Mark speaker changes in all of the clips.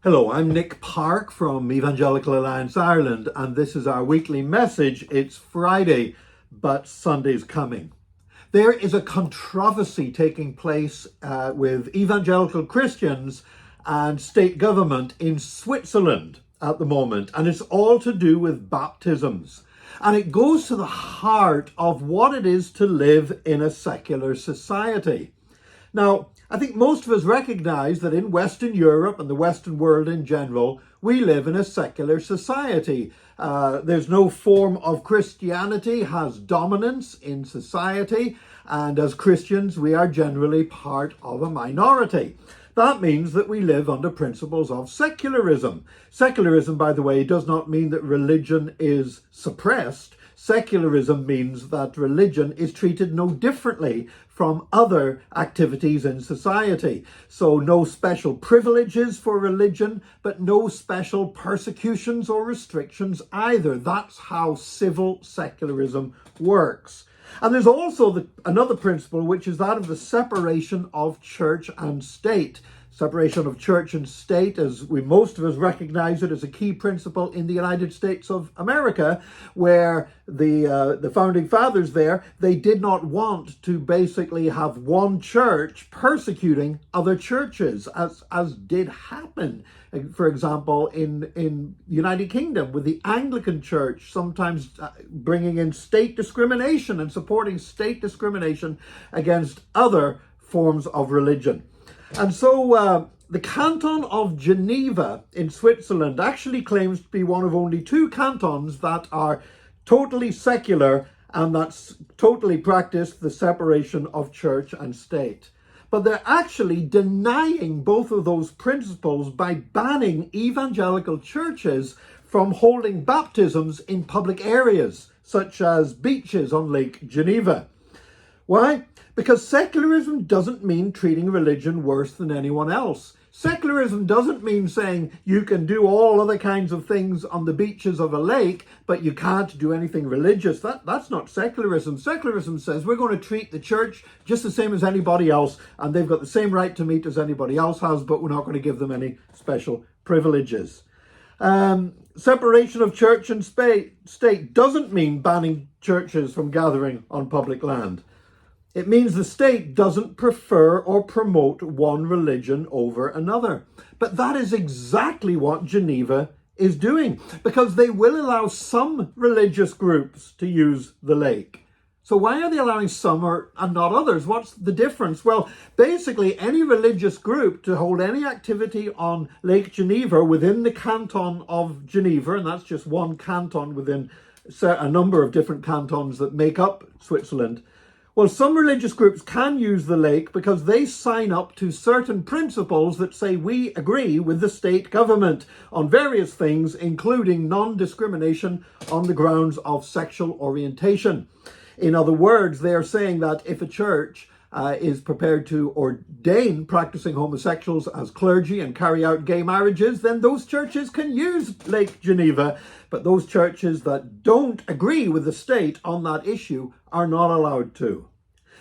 Speaker 1: Hello, I'm Nick Park from Evangelical Alliance Ireland, and this is our weekly message. It's Friday, but Sunday's coming. There is a controversy taking place with evangelical Christians and state government in Switzerland at the moment, and it's all to do with baptisms. And it goes to the heart of what it is to live in a secular society. Now, I think most of us recognize that in Western Europe and the Western world in general, we live in a secular society. There's no form of Christianity has dominance in society, and as Christians, we are generally part of a minority. That means that we live under principles of secularism. Secularism, by the way, does not mean that religion is suppressed. Secularism means that religion is treated no differently from other activities in society. So no special privileges for religion, but no special persecutions or restrictions either. That's how civil secularism works. And there's also another principle, which is that of the separation of church and state. Separation of church and state, as most of us recognize it, as a key principle in the United States of America, where the founding fathers there, they did not want to basically have one church persecuting other churches, as did happen, for example, in the United Kingdom with the Anglican Church, sometimes bringing in state discrimination and supporting state discrimination against other forms of religion. And so the canton of Geneva in Switzerland actually claims to be one of only two cantons that are totally secular and that's totally practiced the separation of church and state. But they're actually denying both of those principles by banning evangelical churches from holding baptisms in public areas, such as beaches on Lake Geneva. Why? Because secularism doesn't mean treating religion worse than anyone else. Secularism doesn't mean saying you can do all other kinds of things on the beaches of a lake, but you can't do anything religious. That's not secularism. Secularism says we're going to treat the church just the same as anybody else, and they've got the same right to meet as anybody else has, but we're not going to give them any special privileges. Separation of church and state doesn't mean banning churches from gathering on public land. It means the state doesn't prefer or promote one religion over another. But that is exactly what Geneva is doing, because they will allow some religious groups to use the lake. So why are they allowing some and not others? What's the difference? Well, basically any religious group to hold any activity on Lake Geneva within the canton of Geneva, and that's just one canton within a number of different cantons that make up Switzerland. Well, some religious groups can use the lake because they sign up to certain principles that say we agree with the state government on various things, including non-discrimination on the grounds of sexual orientation. In other words, they are saying that if a church is prepared to ordain practicing homosexuals as clergy and carry out gay marriages, then those churches can use Lake Geneva. But those churches that don't agree with the state on that issue are not allowed to.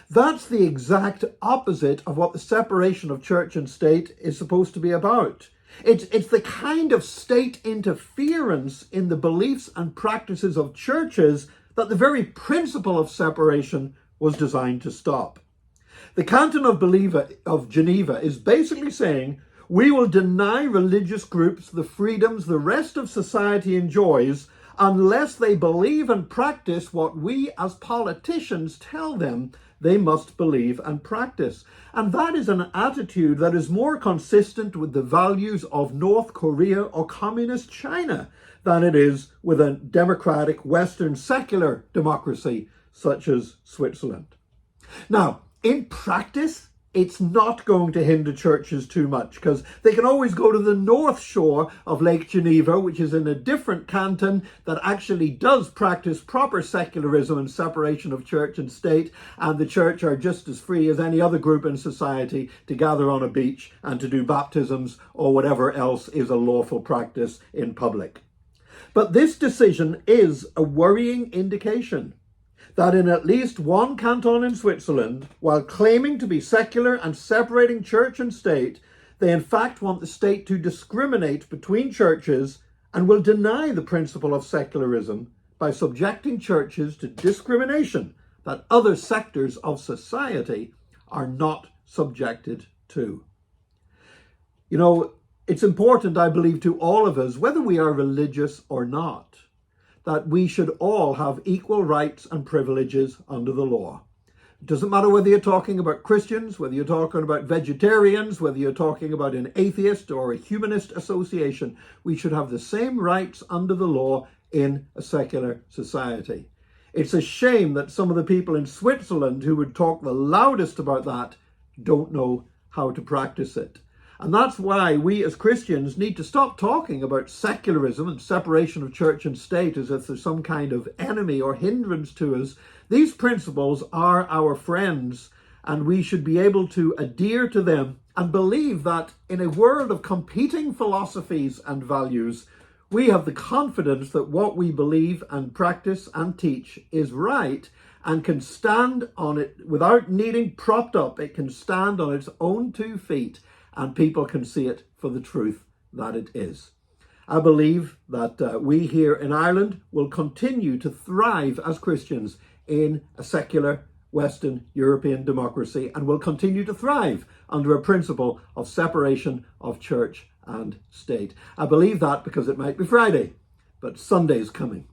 Speaker 1: That's the exact opposite of what the separation of church and state is supposed to be about. It's the kind of state interference in the beliefs and practices of churches that the very principle of separation was designed to stop. The canton of Geneva is basically saying we will deny religious groups the freedoms the rest of society enjoys unless they believe and practice what we as politicians tell them they must believe and practice. And that is an attitude that is more consistent with the values of North Korea or communist China than it is with a democratic Western secular democracy such as Switzerland. Now, in practice, it's not going to hinder churches too much because they can always go to the north shore of Lake Geneva, which is in a different canton that actually does practice proper secularism and separation of church and state, and the church are just as free as any other group in society to gather on a beach and to do baptisms or whatever else is a lawful practice in public. But this decision is a worrying indication that in at least one canton in Switzerland, while claiming to be secular and separating church and state, They in fact want the state to discriminate between churches and will deny the principle of secularism by subjecting churches to discrimination that other sectors of society are not subjected to. You know, it's important, I believe, to all of us, whether we are religious or not, that we should all have equal rights and privileges under the law. It doesn't matter whether you're talking about Christians, whether you're talking about vegetarians, whether you're talking about an atheist or a humanist association, we should have the same rights under the law in a secular society. It's a shame that some of the people in Switzerland who would talk the loudest about that don't know how to practice it. And that's why we as Christians need to stop talking about secularism and separation of church and state as if there's some kind of enemy or hindrance to us. These principles are our friends, and we should be able to adhere to them and believe that in a world of competing philosophies and values, we have the confidence that what we believe and practice and teach is right and can stand on it without needing propped up. It can stand on its own 2 feet and people can see it for the truth that it is. I believe that we here in Ireland will continue to thrive as Christians in a secular Western European democracy and will continue to thrive under a principle of separation of church and state. I believe that because it might be Friday, but Sunday's coming.